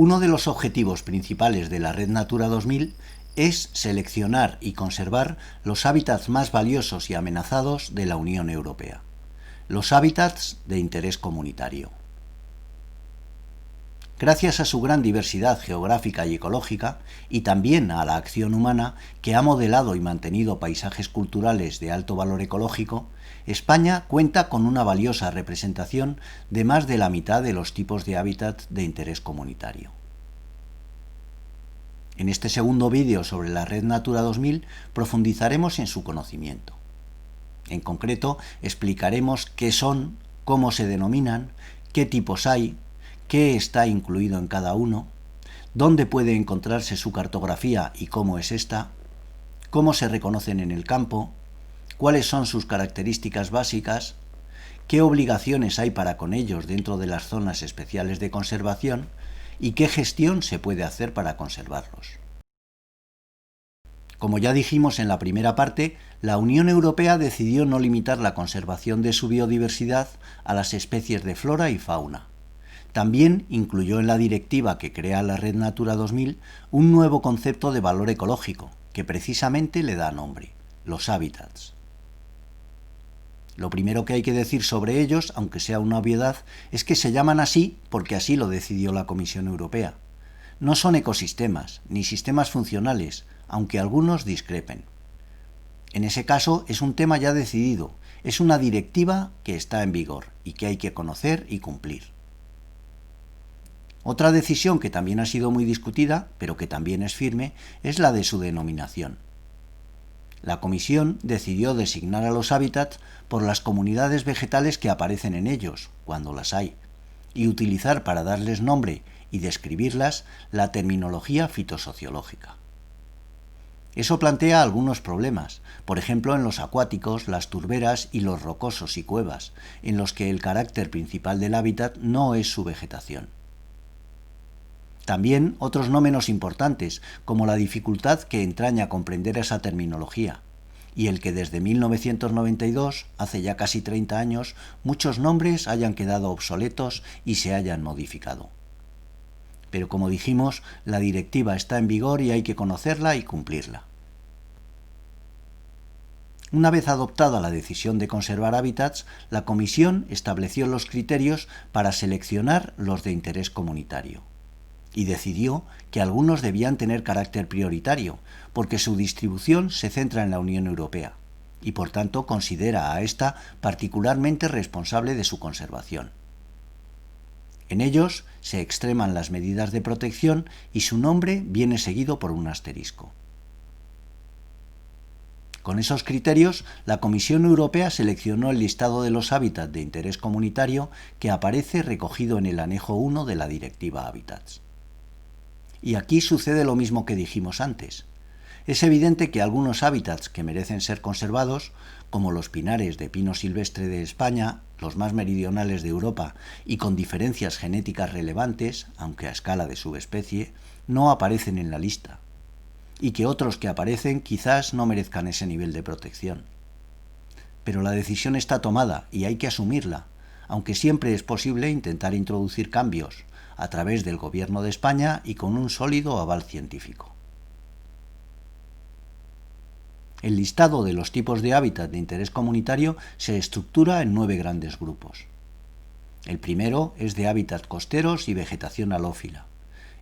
Uno de los objetivos principales de la Red Natura 2000 es seleccionar y conservar los hábitats más valiosos y amenazados de la Unión Europea, los hábitats de interés comunitario. Gracias a su gran diversidad geográfica y ecológica, y también a la acción humana que ha modelado y mantenido paisajes culturales de alto valor ecológico, España cuenta con una valiosa representación de más de la mitad de los tipos de hábitat de interés comunitario. En este segundo vídeo sobre la Red Natura 2000 profundizaremos en su conocimiento. En concreto, explicaremos qué son, cómo se denominan, qué tipos hay, qué está incluido en cada uno, dónde puede encontrarse su cartografía y cómo es esta, cómo se reconocen en el campo, cuáles son sus características básicas, qué obligaciones hay para con ellos dentro de las zonas especiales de conservación y qué gestión se puede hacer para conservarlos. Como ya dijimos en la primera parte, la Unión Europea decidió no limitar la conservación de su biodiversidad a las especies de flora y fauna. También incluyó en la directiva que crea la Red Natura 2000 un nuevo concepto de valor ecológico, que precisamente le da nombre: los hábitats. Lo primero que hay que decir sobre ellos, aunque sea una obviedad, es que se llaman así porque así lo decidió la Comisión Europea. No son ecosistemas, ni sistemas funcionales, aunque algunos discrepen. En ese caso es un tema ya decidido, es una directiva que está en vigor y que hay que conocer y cumplir. Otra decisión que también ha sido muy discutida, pero que también es firme, es la de su denominación. La Comisión decidió designar a los hábitats por las comunidades vegetales que aparecen en ellos, cuando las hay, y utilizar para darles nombre y describirlas la terminología fitosociológica. Eso plantea algunos problemas, por ejemplo en los acuáticos, las turberas y los rocosos y cuevas, en los que el carácter principal del hábitat no es su vegetación. También otros no menos importantes, como la dificultad que entraña comprender esa terminología, y el que desde 1992, hace ya casi 30 años, muchos nombres hayan quedado obsoletos y se hayan modificado. Pero como dijimos, la directiva está en vigor y hay que conocerla y cumplirla. Una vez adoptada la decisión de conservar hábitats, la Comisión estableció los criterios para seleccionar los de interés comunitario. Y decidió que algunos debían tener carácter prioritario, porque su distribución se centra en la Unión Europea, y por tanto considera a esta particularmente responsable de su conservación. En ellos se extreman las medidas de protección y su nombre viene seguido por un asterisco. Con esos criterios, la Comisión Europea seleccionó el listado de los hábitats de interés comunitario que aparece recogido en el anejo 1 de la Directiva Hábitats. Y aquí sucede lo mismo que dijimos antes. Es evidente que algunos hábitats que merecen ser conservados, como los pinares de pino silvestre de España, los más meridionales de Europa y con diferencias genéticas relevantes, aunque a escala de subespecie, no aparecen en la lista, y que otros que aparecen quizás no merezcan ese nivel de protección. Pero la decisión está tomada y hay que asumirla, aunque siempre es posible intentar introducir cambios, a través del Gobierno de España y con un sólido aval científico. El listado de los tipos de hábitat de interés comunitario se estructura en 9 grandes grupos. El primero es de hábitat costeros y vegetación halófila.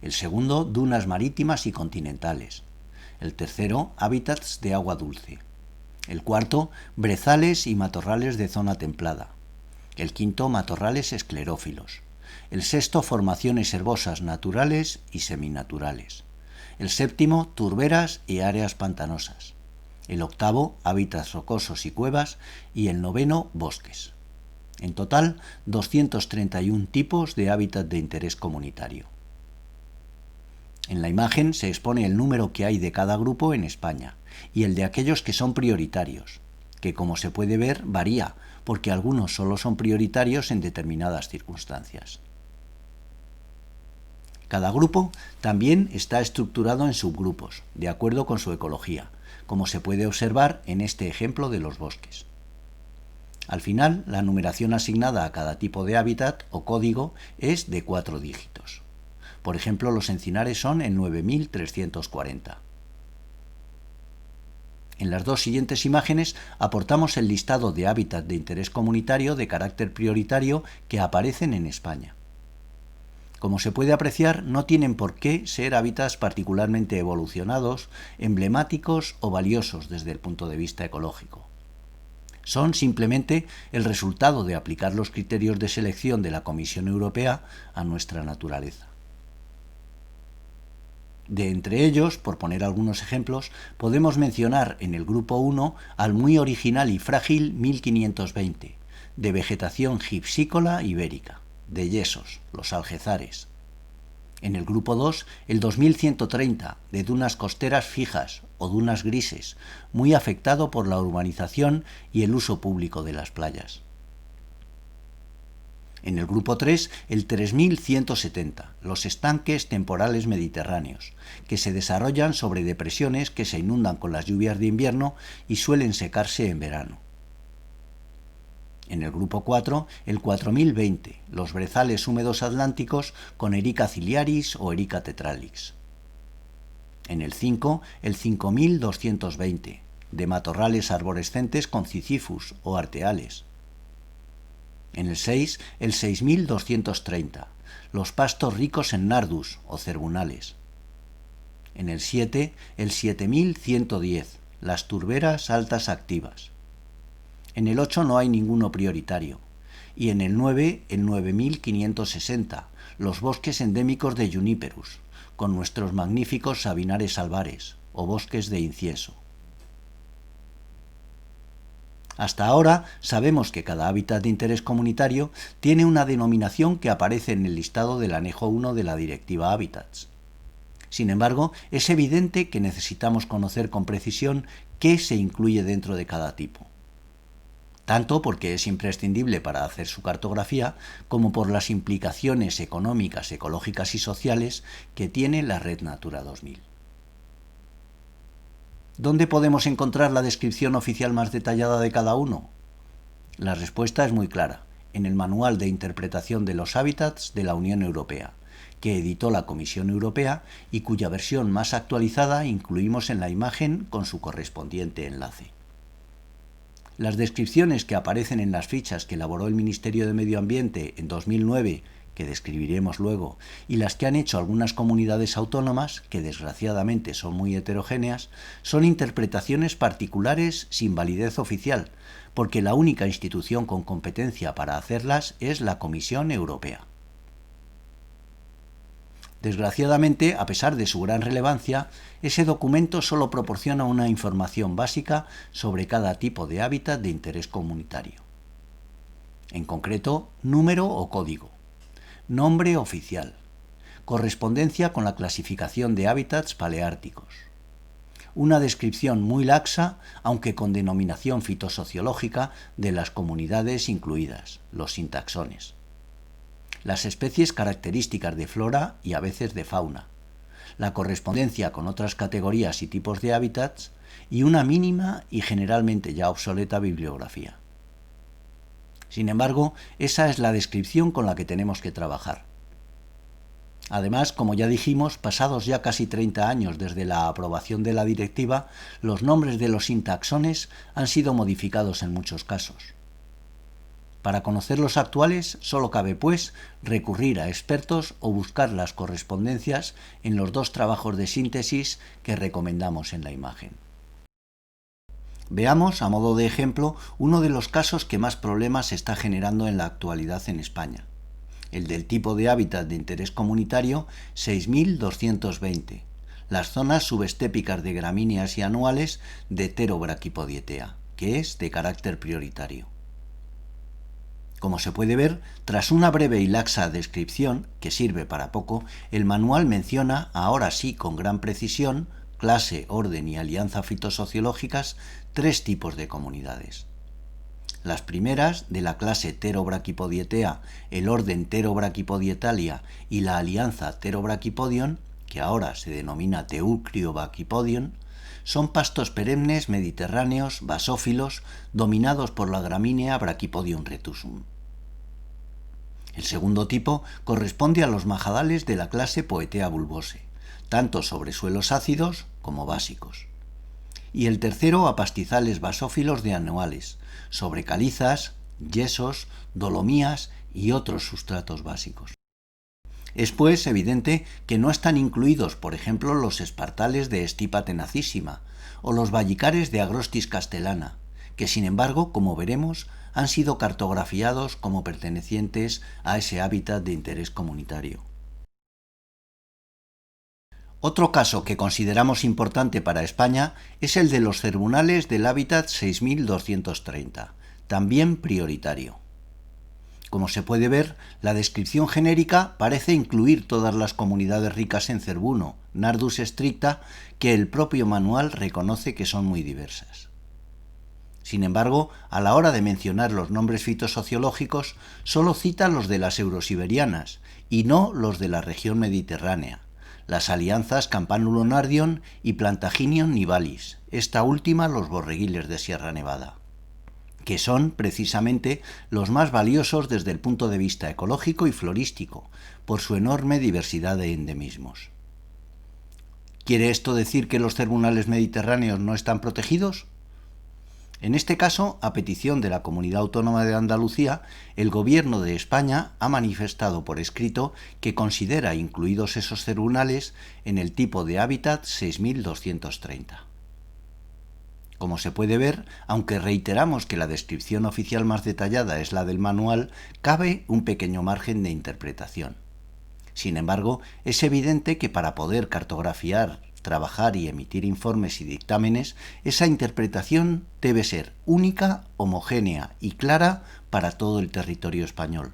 El segundo, dunas marítimas y continentales. El tercero, hábitats de agua dulce. El cuarto, brezales y matorrales de zona templada. El quinto, matorrales esclerófilos. El sexto, formaciones herbosas naturales y seminaturales. El séptimo, turberas y áreas pantanosas. El octavo, hábitats rocosos y cuevas. Y el noveno, bosques. En total, 231 tipos de hábitat de interés comunitario. En la imagen se expone el número que hay de cada grupo en España y el de aquellos que son prioritarios, que como se puede ver varía, porque algunos solo son prioritarios en determinadas circunstancias. Cada grupo también está estructurado en subgrupos, de acuerdo con su ecología, como se puede observar en este ejemplo de los bosques. Al final, la numeración asignada a cada tipo de hábitat o código es de 4 dígitos. Por ejemplo, los encinares son el 9340. En las dos siguientes imágenes aportamos el listado de hábitats de interés comunitario de carácter prioritario que aparecen en España. Como se puede apreciar, no tienen por qué ser hábitats particularmente evolucionados, emblemáticos o valiosos desde el punto de vista ecológico. Son simplemente el resultado de aplicar los criterios de selección de la Comisión Europea a nuestra naturaleza. De entre ellos, por poner algunos ejemplos, podemos mencionar en el grupo 1 al muy original y frágil 1520, de vegetación gipsícola ibérica, de yesos, los algezares. En el grupo 2, el 2130, de dunas costeras fijas o dunas grises, muy afectado por la urbanización y el uso público de las playas. En el grupo 3, el 3170, los estanques temporales mediterráneos, que se desarrollan sobre depresiones que se inundan con las lluvias de invierno y suelen secarse en verano. En el grupo 4, el 4020, los brezales húmedos atlánticos con Erica ciliaris o Erica tetralix. En el 5, el 5220, de matorrales arborescentes con Ziziphus o arteales. En el 6, el 6230, los pastos ricos en nardus o cerbunales. En el 7, el 7110, las turberas altas activas. En el 8 no hay ninguno prioritario. Y en el 9, el 9560, los bosques endémicos de Juniperus, con nuestros magníficos sabinares albares o bosques de incienso. Hasta ahora sabemos que cada hábitat de interés comunitario tiene una denominación que aparece en el listado del anejo 1 de la Directiva Hábitats. Sin embargo, es evidente que necesitamos conocer con precisión qué se incluye dentro de cada tipo. Tanto porque es imprescindible para hacer su cartografía, como por las implicaciones económicas, ecológicas y sociales que tiene la Red Natura 2000. ¿Dónde podemos encontrar la descripción oficial más detallada de cada uno? La respuesta es muy clara, en el Manual de Interpretación de los Hábitats de la Unión Europea, que editó la Comisión Europea y cuya versión más actualizada incluimos en la imagen con su correspondiente enlace. Las descripciones que aparecen en las fichas que elaboró el Ministerio de Medio Ambiente en 2009, que describiremos luego, y las que han hecho algunas comunidades autónomas, que desgraciadamente son muy heterogéneas, son interpretaciones particulares sin validez oficial, porque la única institución con competencia para hacerlas es la Comisión Europea. Desgraciadamente, a pesar de su gran relevancia, ese documento solo proporciona una información básica sobre cada tipo de hábitat de interés comunitario. En concreto, número o código, nombre oficial, correspondencia con la clasificación de hábitats paleárticos, una descripción muy laxa, aunque con denominación fitosociológica, de las comunidades incluidas, los sintaxones, las especies características de flora y a veces de fauna, la correspondencia con otras categorías y tipos de hábitats y una mínima y generalmente ya obsoleta bibliografía. Sin embargo, esa es la descripción con la que tenemos que trabajar. Además, como ya dijimos, pasados ya casi 30 años desde la aprobación de la directiva, los nombres de los sintaxones han sido modificados en muchos casos. Para conocer los actuales, solo cabe, pues, recurrir a expertos o buscar las correspondencias en los dos trabajos de síntesis que recomendamos en la imagen. Veamos, a modo de ejemplo, uno de los casos que más problemas está generando en la actualidad en España, el del tipo de hábitat de interés comunitario 6220, las zonas subestépicas de gramíneas y anuales de Pterobrachydietea, que es de carácter prioritario. Como se puede ver, tras una breve y laxa descripción, que sirve para poco, el manual menciona, ahora sí con gran precisión, clase, orden y alianza fitosociológicas, tres tipos de comunidades. Las primeras, de la clase Pterobrachydietea, el orden Pterobrachypodietalia y la alianza Pterobrachypodion, que ahora se denomina Teucriobrachypodion, son pastos perennes mediterráneos basófilos dominados por la gramínea Brachypodium retusum. El segundo tipo corresponde a los majadales de la clase Poetea bulbose, tanto sobre suelos ácidos como básicos. Y el tercero a pastizales basófilos de anuales, sobre calizas, yesos, dolomías y otros sustratos básicos. Es pues evidente que no están incluidos, por ejemplo, los espartales de Stipa tenacísima o los vallicares de Agrostis castellana, que sin embargo, como veremos, han sido cartografiados como pertenecientes a ese hábitat de interés comunitario. Otro caso que consideramos importante para España es el de los cernunales del hábitat 6230, también prioritario. Como se puede ver, la descripción genérica parece incluir todas las comunidades ricas en cerbuno, Nardus stricta, que el propio manual reconoce que son muy diversas. Sin embargo, a la hora de mencionar los nombres fitosociológicos, solo cita los de las eurosiberianas y no los de la región mediterránea, las alianzas Campanulonardion y Plantaginion nivalis, esta última los borreguiles de Sierra Nevada, que son precisamente los más valiosos desde el punto de vista ecológico y florístico, por su enorme diversidad de endemismos. ¿Quiere esto decir que los cernunales mediterráneos no están protegidos? En este caso, a petición de la Comunidad Autónoma de Andalucía, el Gobierno de España ha manifestado por escrito que considera incluidos esos cernunales en el tipo de hábitat 6230. Como se puede ver, aunque reiteramos que la descripción oficial más detallada es la del manual, cabe un pequeño margen de interpretación. Sin embargo, es evidente que para poder cartografiar, trabajar y emitir informes y dictámenes, esa interpretación debe ser única, homogénea y clara para todo el territorio español.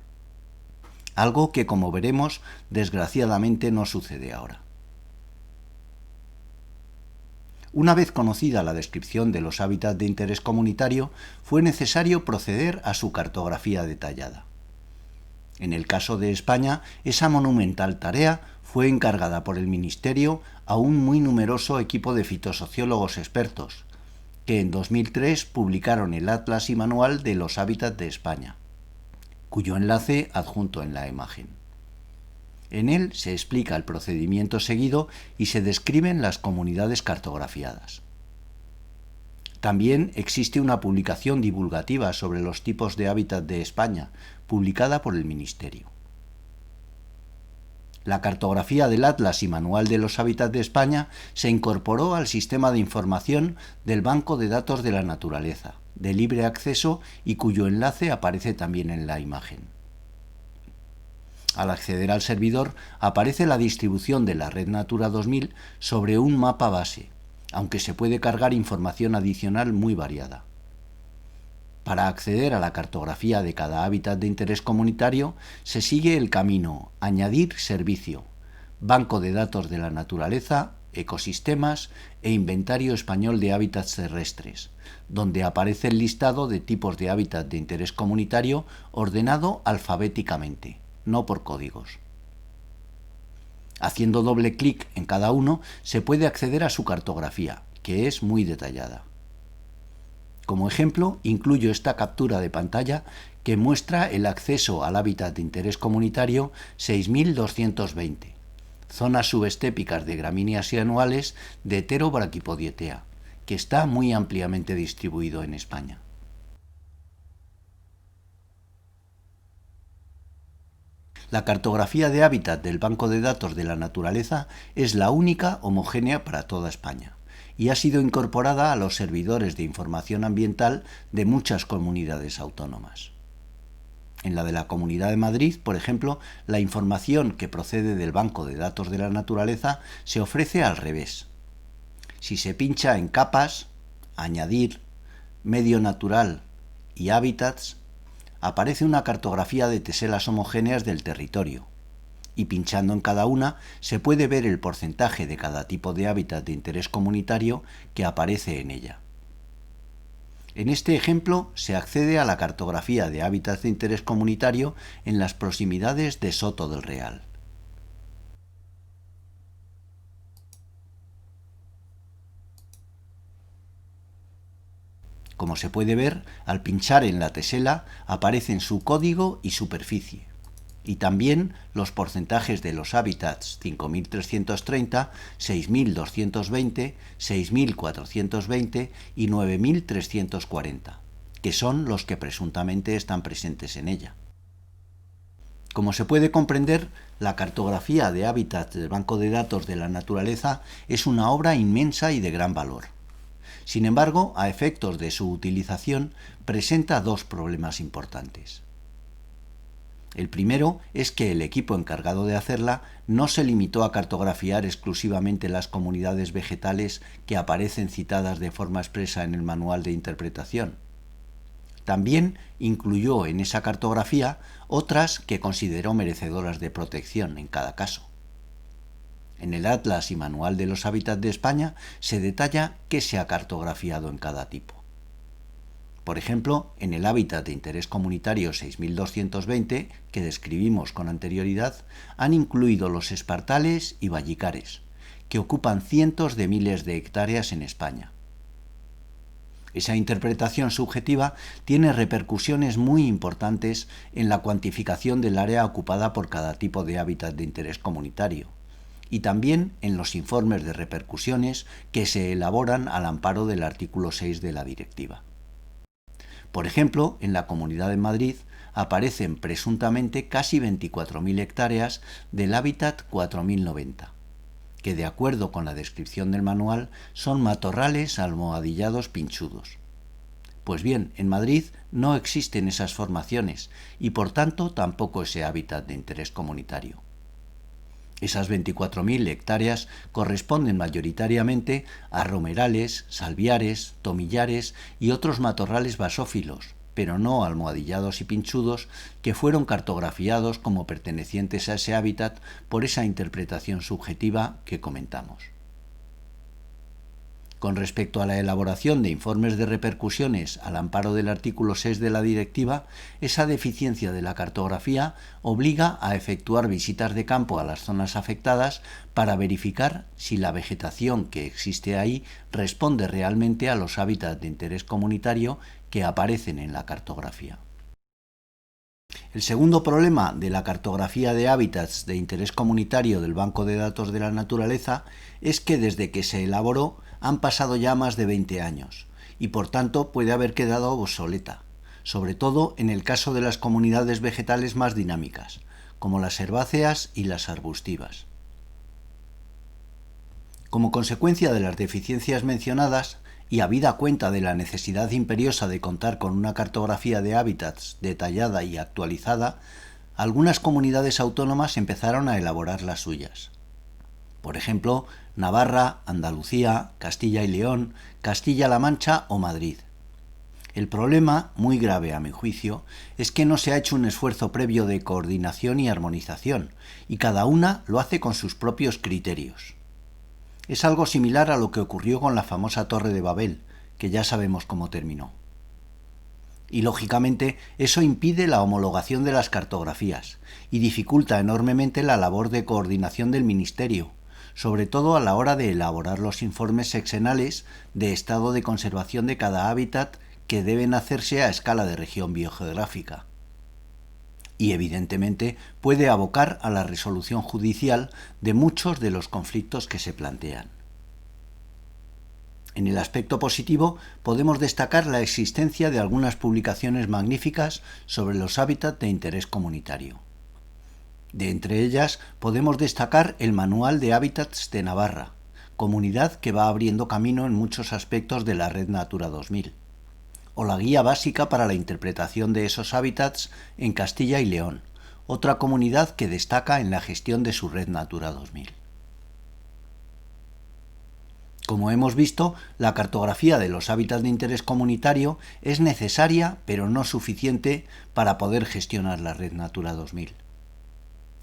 Algo que, como veremos, desgraciadamente no sucede ahora. Una vez conocida la descripción de los hábitats de interés comunitario, fue necesario proceder a su cartografía detallada. En el caso de España, esa monumental tarea fue encargada por el Ministerio a un muy numeroso equipo de fitosociólogos expertos, que en 2003 publicaron el Atlas y Manual de los Hábitats de España, cuyo enlace adjunto en la imagen. En él se explica el procedimiento seguido y se describen las comunidades cartografiadas. También existe una publicación divulgativa sobre los tipos de hábitat de España, publicada por el Ministerio. La cartografía del Atlas y Manual de los Hábitats de España se incorporó al sistema de información del Banco de Datos de la Naturaleza, de libre acceso y cuyo enlace aparece también en la imagen. Al acceder al servidor aparece la distribución de la Red Natura 2000 sobre un mapa base, aunque se puede cargar información adicional muy variada. Para acceder a la cartografía de cada hábitat de interés comunitario, se sigue el camino Añadir servicio, Banco de Datos de la Naturaleza, Ecosistemas e Inventario Español de Hábitats Terrestres, donde aparece el listado de tipos de hábitat de interés comunitario ordenado alfabéticamente, no por códigos. Haciendo doble clic en cada uno, se puede acceder a su cartografía, que es muy detallada. Como ejemplo, incluyo esta captura de pantalla que muestra el acceso al hábitat de interés comunitario 6220, zonas subestépicas de gramíneas y anuales de Heterobrachipodietea, que está muy ampliamente distribuido en España. La cartografía de hábitat del Banco de Datos de la Naturaleza es la única homogénea para toda España y ha sido incorporada a los servidores de información ambiental de muchas comunidades autónomas. En la de la Comunidad de Madrid, por ejemplo, la información que procede del Banco de Datos de la Naturaleza se ofrece al revés. Si se pincha en Capas, Añadir, Medio Natural y Hábitats, aparece una cartografía de teselas homogéneas del territorio, y pinchando en cada una se puede ver el porcentaje de cada tipo de hábitat de interés comunitario que aparece en ella. En este ejemplo se accede a la cartografía de hábitats de interés comunitario en las proximidades de Soto del Real. Como se puede ver, al pinchar en la tesela aparecen su código y superficie. y también los porcentajes de los hábitats 5.330, 6.220, 6.420 y 9.340, que son los que presuntamente están presentes en ella. Como se puede comprender, la cartografía de hábitats del Banco de Datos de la Naturaleza es una obra inmensa y de gran valor. Sin embargo, a efectos de su utilización, presenta dos problemas importantes. El primero es que el equipo encargado de hacerla no se limitó a cartografiar exclusivamente las comunidades vegetales que aparecen citadas de forma expresa en el manual de interpretación. También incluyó en esa cartografía otras que consideró merecedoras de protección en cada caso. En el Atlas y Manual de los Hábitats de España se detalla qué se ha cartografiado en cada tipo. Por ejemplo, en el hábitat de interés comunitario 6220, que describimos con anterioridad, han incluido los espartales y vallicares, que ocupan cientos de miles de hectáreas en España. Esa interpretación subjetiva tiene repercusiones muy importantes en la cuantificación del área ocupada por cada tipo de hábitat de interés comunitario, y también en los informes de repercusiones que se elaboran al amparo del artículo 6 de la directiva. Por ejemplo, en la Comunidad de Madrid aparecen presuntamente casi 24.000 hectáreas del hábitat 4090, que de acuerdo con la descripción del manual son matorrales almohadillados pinchudos. Pues bien, en Madrid no existen esas formaciones y por tanto tampoco ese hábitat de interés comunitario. Esas 24.000 hectáreas corresponden mayoritariamente a romerales, salviares, tomillares y otros matorrales basófilos, pero no almohadillados y pinchudos, que fueron cartografiados como pertenecientes a ese hábitat por esa interpretación subjetiva que comentamos. Con respecto a la elaboración de informes de repercusiones al amparo del artículo 6 de la directiva, esa deficiencia de la cartografía obliga a efectuar visitas de campo a las zonas afectadas para verificar si la vegetación que existe ahí responde realmente a los hábitats de interés comunitario que aparecen en la cartografía. El segundo problema de la cartografía de hábitats de interés comunitario del Banco de Datos de la Naturaleza es que desde que se elaboró han pasado ya más de 20 años y por tanto puede haber quedado obsoleta, sobre todo en el caso de las comunidades vegetales más dinámicas, como las herbáceas y las arbustivas. Como consecuencia de las deficiencias mencionadas, y habida cuenta de la necesidad imperiosa de contar con una cartografía de hábitats detallada y actualizada, algunas comunidades autónomas empezaron a elaborar las suyas. Por ejemplo, Navarra, Andalucía, Castilla y León, Castilla-La Mancha o Madrid. El problema, muy grave a mi juicio, es que no se ha hecho un esfuerzo previo de coordinación y armonización, y cada una lo hace con sus propios criterios. Es algo similar a lo que ocurrió con la famosa Torre de Babel, que ya sabemos cómo terminó. Y lógicamente eso impide la homologación de las cartografías y dificulta enormemente la labor de coordinación del Ministerio, sobre todo a la hora de elaborar los informes sexenales de estado de conservación de cada hábitat que deben hacerse a escala de región biogeográfica. Y evidentemente puede abocar a la resolución judicial de muchos de los conflictos que se plantean. En el aspecto positivo podemos destacar la existencia de algunas publicaciones magníficas sobre los hábitats de interés comunitario. De entre ellas podemos destacar el Manual de Hábitats de Navarra, comunidad que va abriendo camino en muchos aspectos de la Red Natura 2000. O la Guía Básica para la Interpretación de esos Hábitats en Castilla y León, otra comunidad que destaca en la gestión de su Red Natura 2000. Como hemos visto, la cartografía de los hábitats de interés comunitario es necesaria, pero no suficiente para poder gestionar la Red Natura 2000.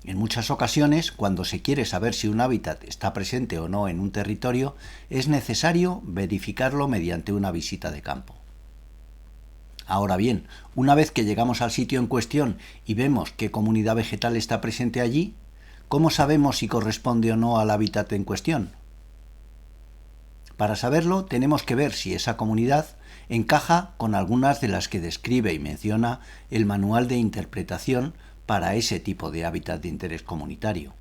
En muchas ocasiones, cuando se quiere saber si un hábitat está presente o no en un territorio, es necesario verificarlo mediante una visita de campo. Ahora bien, una vez que llegamos al sitio en cuestión y vemos qué comunidad vegetal está presente allí, ¿cómo sabemos si corresponde o no al hábitat en cuestión? Para saberlo, tenemos que ver si esa comunidad encaja con algunas de las que describe y menciona el Manual de Interpretación para ese tipo de hábitat de interés comunitario.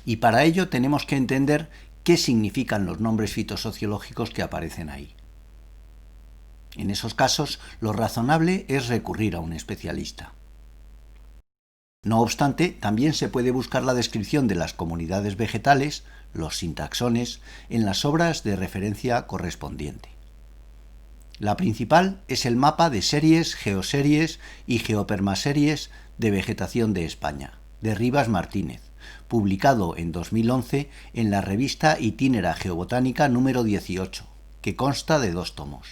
Y para ello tenemos que entender qué significan los nombres fitosociológicos que aparecen ahí. En esos casos, lo razonable es recurrir a un especialista. No obstante, también se puede buscar la descripción de las comunidades vegetales, los sintaxones, en las obras de referencia correspondiente. La principal es el mapa de series, geoseries y geopermaseries de vegetación de España, de Rivas Martínez, publicado en 2011 en la revista Itinera Geobotánica número 18, que consta de 2 tomos.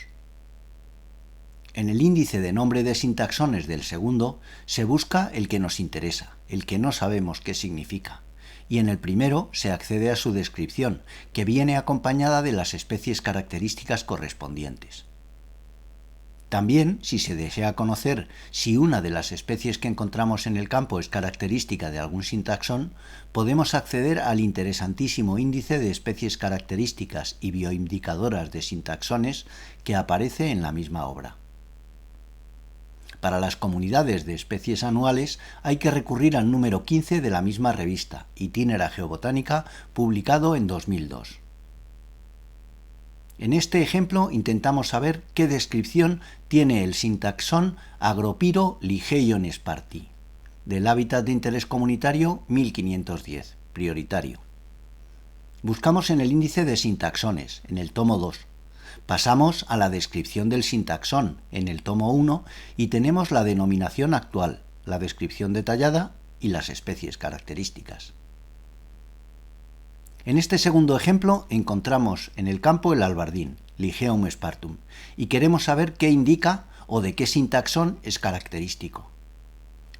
En el índice de nombre de sintaxones del segundo se busca el que nos interesa, el que no sabemos qué significa, y en el primero se accede a su descripción, que viene acompañada de las especies características correspondientes. También, si se desea conocer si una de las especies que encontramos en el campo es característica de algún sintaxón, podemos acceder al interesantísimo índice de especies características y bioindicadoras de sintaxones que aparece en la misma obra. Para las comunidades de especies anuales hay que recurrir al número 15 de la misma revista, Itinera Geobotánica, publicado en 2002. En este ejemplo intentamos saber qué descripción tiene el sintaxón Agropyro ligeion sparti, del hábitat de interés comunitario 1510, prioritario. Buscamos en el índice de sintaxones, en el tomo 2. Pasamos a la descripción del sintaxón, en el tomo 1, y tenemos la denominación actual, la descripción detallada y las especies características. En este segundo ejemplo encontramos en el campo el albardín, Ligeum spartum, y queremos saber qué indica o de qué sintaxón es característico.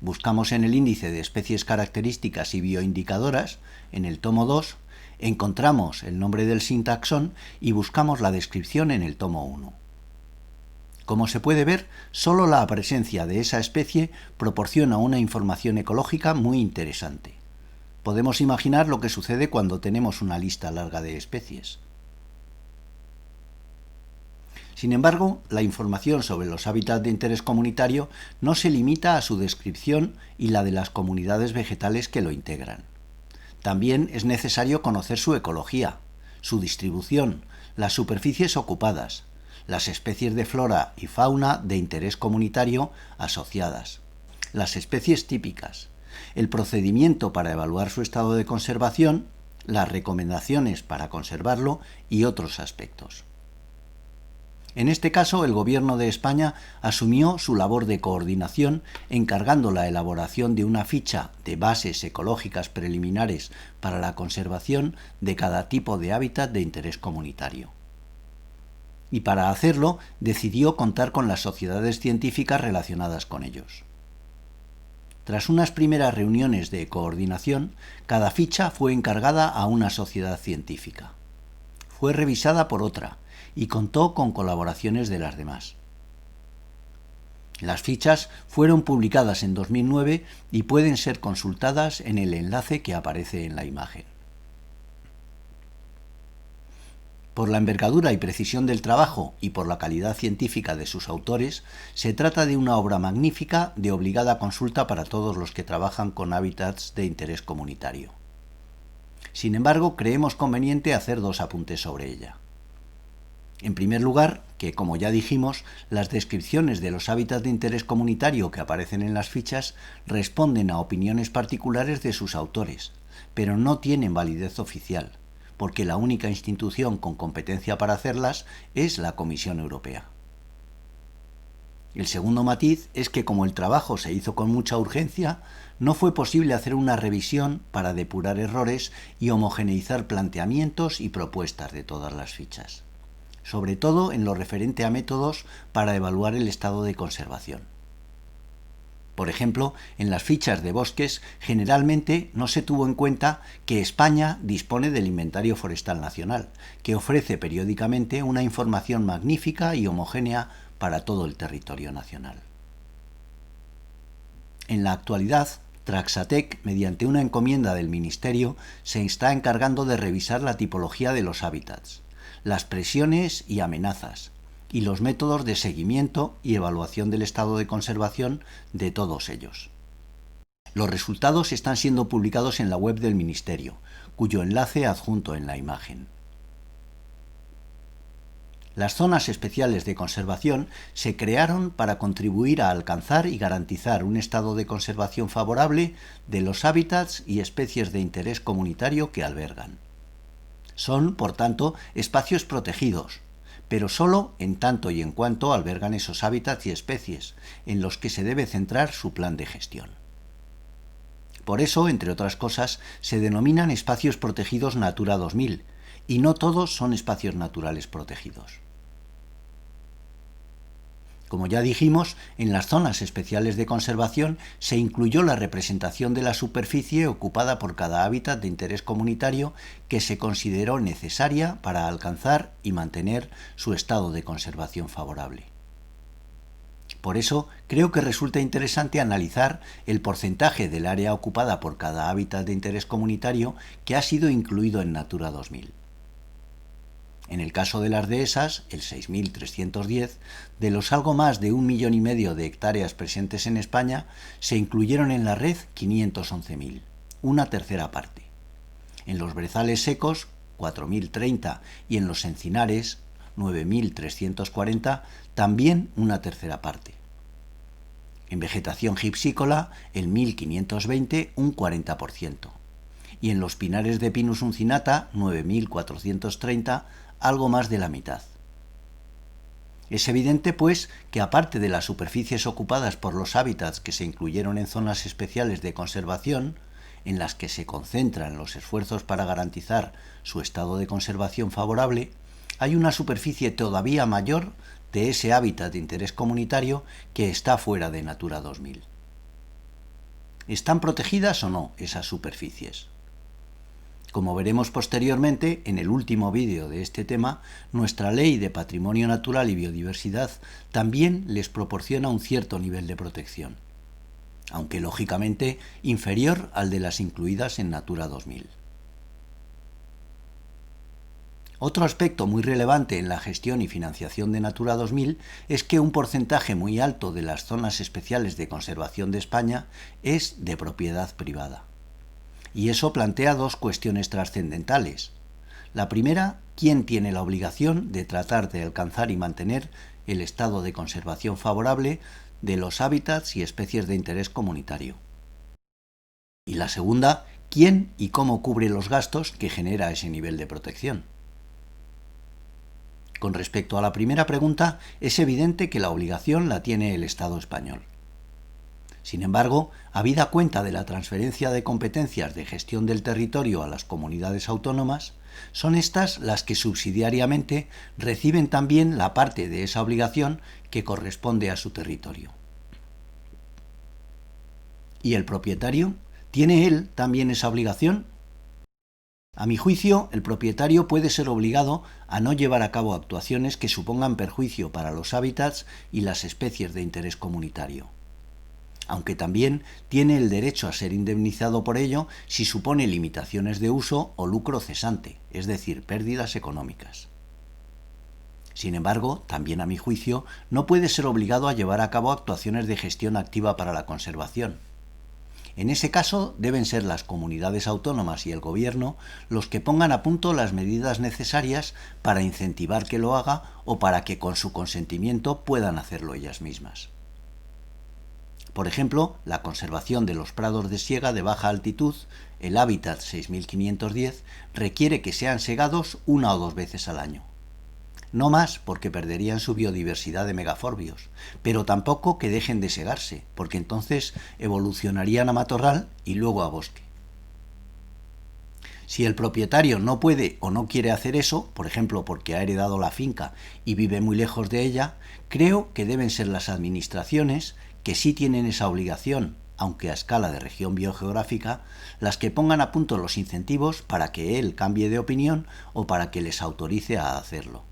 Buscamos en el índice de especies características y bioindicadoras, en el tomo 2, encontramos el nombre del sintaxón y buscamos la descripción en el tomo 1. Como se puede ver, solo la presencia de esa especie proporciona una información ecológica muy interesante. Podemos imaginar lo que sucede cuando tenemos una lista larga de especies. Sin embargo, la información sobre los hábitats de interés comunitario no se limita a su descripción y la de las comunidades vegetales que lo integran. También es necesario conocer su ecología, su distribución, las superficies ocupadas, las especies de flora y fauna de interés comunitario asociadas, las especies típicas, el procedimiento para evaluar su estado de conservación, las recomendaciones para conservarlo y otros aspectos. En este caso, el Gobierno de España asumió su labor de coordinación encargando la elaboración de una ficha de bases ecológicas preliminares para la conservación de cada tipo de hábitat de interés comunitario. Y para hacerlo, decidió contar con las sociedades científicas relacionadas con ellos. Tras unas primeras reuniones de coordinación, cada ficha fue encargada a una sociedad científica. Fue revisada por otra y contó con colaboraciones de las demás. Las fichas fueron publicadas en 2009 y pueden ser consultadas en el enlace que aparece en la imagen. Por la envergadura y precisión del trabajo y por la calidad científica de sus autores, se trata de una obra magnífica de obligada consulta para todos los que trabajan con hábitats de interés comunitario. Sin embargo, creemos conveniente hacer 2 apuntes sobre ella. En primer lugar, que, como ya dijimos, las descripciones de los hábitats de interés comunitario que aparecen en las fichas responden a opiniones particulares de sus autores, pero no tienen validez oficial, porque la única institución con competencia para hacerlas es la Comisión Europea. El segundo matiz es que, como el trabajo se hizo con mucha urgencia, no fue posible hacer una revisión para depurar errores y homogeneizar planteamientos y propuestas de todas las fichas, sobre todo en lo referente a métodos para evaluar el estado de conservación. Por ejemplo, en las fichas de bosques generalmente no se tuvo en cuenta que España dispone del Inventario Forestal Nacional, que ofrece periódicamente una información magnífica y homogénea para todo el territorio nacional. En la actualidad, Traxatec, mediante una encomienda del Ministerio, se está encargando de revisar la tipología de los hábitats, las presiones y amenazas, y los métodos de seguimiento y evaluación del estado de conservación de todos ellos. Los resultados están siendo publicados en la web del Ministerio, cuyo enlace adjunto en la imagen. Las zonas especiales de conservación se crearon para contribuir a alcanzar y garantizar un estado de conservación favorable de los hábitats y especies de interés comunitario que albergan. Son, por tanto, espacios protegidos, pero solo en tanto y en cuanto albergan esos hábitats y especies, en los que se debe centrar su plan de gestión. Por eso, entre otras cosas, se denominan espacios protegidos Natura 2000, y no todos son espacios naturales protegidos. Como ya dijimos, en las zonas especiales de conservación se incluyó la representación de la superficie ocupada por cada hábitat de interés comunitario que se consideró necesaria para alcanzar y mantener su estado de conservación favorable. Por eso, creo que resulta interesante analizar el porcentaje del área ocupada por cada hábitat de interés comunitario que ha sido incluido en Natura 2000. En el caso de las dehesas, el 6.310, de los algo más de 1,5 millones de hectáreas presentes en España, se incluyeron en la red 511.000, una tercera parte. En los brezales secos, 4.030, y en los encinares, 9.340, también una tercera parte. En vegetación gipsícola, el 1.520, un 40%. Y en los pinares de Pinus uncinata, 9.430, algo más de la mitad. Es evidente, pues, que aparte de las superficies ocupadas por los hábitats que se incluyeron en zonas especiales de conservación, en las que se concentran los esfuerzos para garantizar su estado de conservación favorable, hay una superficie todavía mayor de ese hábitat de interés comunitario que está fuera de Natura 2000. ¿Están protegidas o no esas superficies? Como veremos posteriormente, en el último vídeo de este tema, nuestra Ley de Patrimonio Natural y Biodiversidad también les proporciona un cierto nivel de protección, aunque lógicamente inferior al de las incluidas en Natura 2000. Otro aspecto muy relevante en la gestión y financiación de Natura 2000 es que un porcentaje muy alto de las zonas especiales de conservación de España es de propiedad privada. Y eso plantea dos cuestiones trascendentales. La primera, ¿quién tiene la obligación de tratar de alcanzar y mantener el estado de conservación favorable de los hábitats y especies de interés comunitario? Y la segunda, ¿quién y cómo cubre los gastos que genera ese nivel de protección? Con respecto a la primera pregunta, es evidente que la obligación la tiene el Estado español. Sin embargo, habida cuenta de la transferencia de competencias de gestión del territorio a las comunidades autónomas, son estas las que subsidiariamente reciben también la parte de esa obligación que corresponde a su territorio. ¿Y el propietario? ¿Tiene él también esa obligación? A mi juicio, el propietario puede ser obligado a no llevar a cabo actuaciones que supongan perjuicio para los hábitats y las especies de interés comunitario, aunque también tiene el derecho a ser indemnizado por ello si supone limitaciones de uso o lucro cesante, es decir, pérdidas económicas. Sin embargo, también a mi juicio, no puede ser obligado a llevar a cabo actuaciones de gestión activa para la conservación. En ese caso, deben ser las comunidades autónomas y el Gobierno los que pongan a punto las medidas necesarias para incentivar que lo haga o para que con su consentimiento puedan hacerlo ellas mismas. Por ejemplo, la conservación de los prados de siega de baja altitud, el hábitat 6510, requiere que sean segados 1 o 2 veces al año. No más porque perderían su biodiversidad de megaforbios, pero tampoco que dejen de segarse, porque entonces evolucionarían a matorral y luego a bosque. Si el propietario no puede o no quiere hacer eso, por ejemplo porque ha heredado la finca y vive muy lejos de ella, creo que deben ser las administraciones, que sí tienen esa obligación, aunque a escala de región biogeográfica, las que pongan a punto los incentivos para que él cambie de opinión o para que les autorice a hacerlo.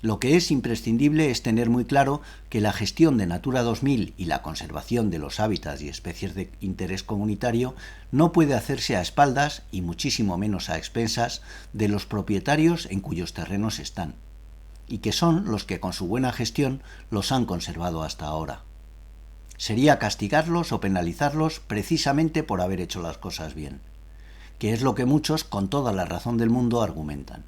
Lo que es imprescindible es tener muy claro que la gestión de Natura 2000 y la conservación de los hábitats y especies de interés comunitario no puede hacerse a espaldas y muchísimo menos a expensas de los propietarios en cuyos terrenos están, y que son los que con su buena gestión los han conservado hasta ahora. sería castigarlos o penalizarlos precisamente por haber hecho las cosas bien, que es lo que muchos, con toda la razón del mundo, argumentan.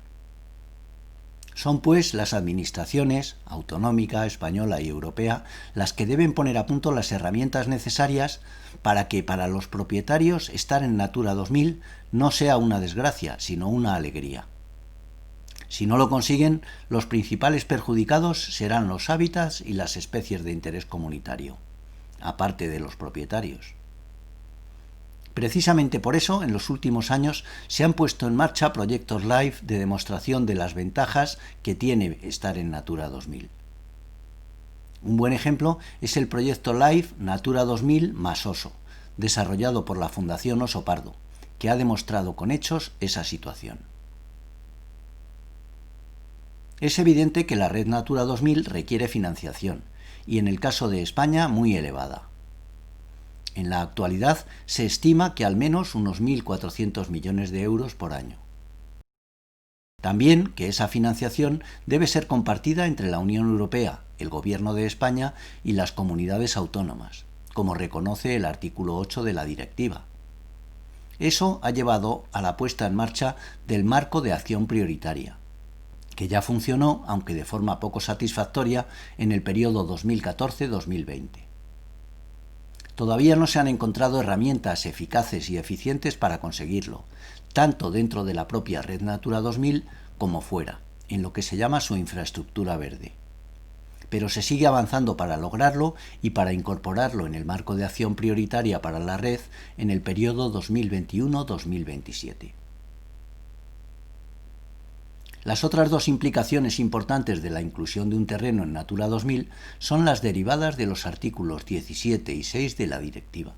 Son, pues, las administraciones, autonómica, española y europea, las que deben poner a punto las herramientas necesarias para que para los propietarios estar en Natura 2000 no sea una desgracia, sino una alegría. Si no lo consiguen, los principales perjudicados serán los hábitats y las especies de interés comunitario, aparte de los propietarios. Precisamente por eso, en los últimos años se han puesto en marcha proyectos LIFE de demostración de las ventajas que tiene estar en Natura 2000. Un buen ejemplo es el proyecto LIFE Natura 2000 más Oso, desarrollado por la Fundación Oso Pardo, que ha demostrado con hechos esa situación. Es evidente que la red Natura 2000 requiere financiación, y en el caso de España muy elevada. En la actualidad se estima que al menos unos 1.400 millones de euros por año. También que esa financiación debe ser compartida entre la Unión Europea, el Gobierno de España y las comunidades autónomas, como reconoce el artículo 8 de la directiva. Eso ha llevado a la puesta en marcha del Marco de Acción Prioritaria, que ya funcionó, aunque de forma poco satisfactoria, en el periodo 2014-2020. Todavía no se han encontrado herramientas eficaces y eficientes para conseguirlo, tanto dentro de la propia red Natura 2000 como fuera, en lo que se llama su infraestructura verde. Pero se sigue avanzando para lograrlo y para incorporarlo en el marco de acción prioritaria para la red en el periodo 2021-2027. Las otras dos implicaciones importantes de la inclusión de un terreno en Natura 2000 son las derivadas de los artículos 17 y 6 de la directiva.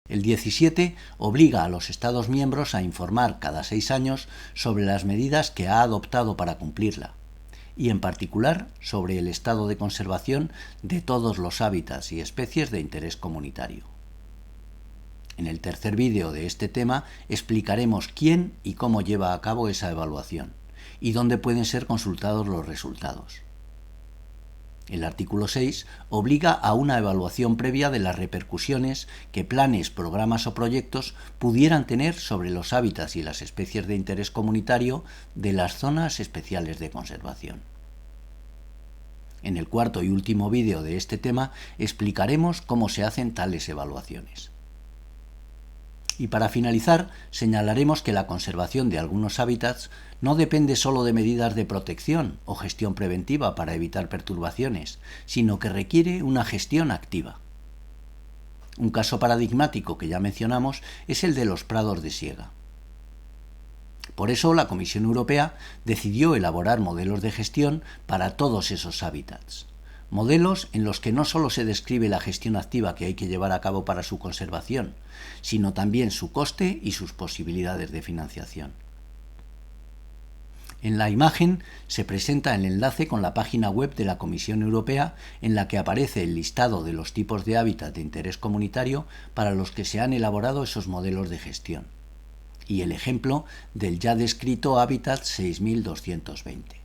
El 17 obliga a los Estados miembros a informar cada 6 años sobre las medidas que ha adoptado para cumplirla, y en particular sobre el estado de conservación de todos los hábitats y especies de interés comunitario. En el tercer vídeo de este tema explicaremos quién y cómo lleva a cabo esa evaluación y dónde pueden ser consultados los resultados. El artículo 6 obliga a una evaluación previa de las repercusiones que planes, programas o proyectos pudieran tener sobre los hábitats y las especies de interés comunitario de las zonas especiales de conservación. En el cuarto y último vídeo de este tema explicaremos cómo se hacen tales evaluaciones. Y para finalizar, señalaremos que la conservación de algunos hábitats no depende solo de medidas de protección o gestión preventiva para evitar perturbaciones, sino que requiere una gestión activa. Un caso paradigmático que ya mencionamos es el de los prados de siega. Por eso la Comisión Europea decidió elaborar modelos de gestión para todos esos hábitats. Modelos en los que no solo se describe la gestión activa que hay que llevar a cabo para su conservación, sino también su coste y sus posibilidades de financiación. En la imagen se presenta el enlace con la página web de la Comisión Europea en la que aparece el listado de los tipos de hábitat de interés comunitario para los que se han elaborado esos modelos de gestión, y el ejemplo del ya descrito hábitat 6220.